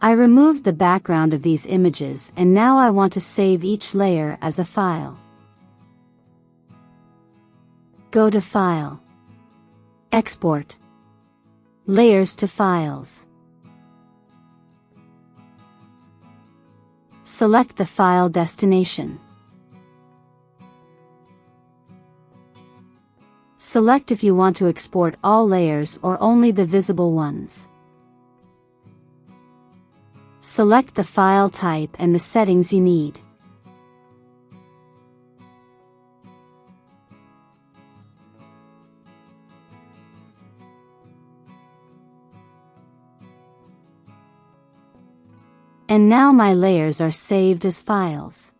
I removed the background of these images and now I want to save each layer as a file. Go to File, Export, Layers to Files. Select the file destination. Select if you want to export all layers or only the visible ones. Select the file type and the settings you need. And now my layers are saved as files.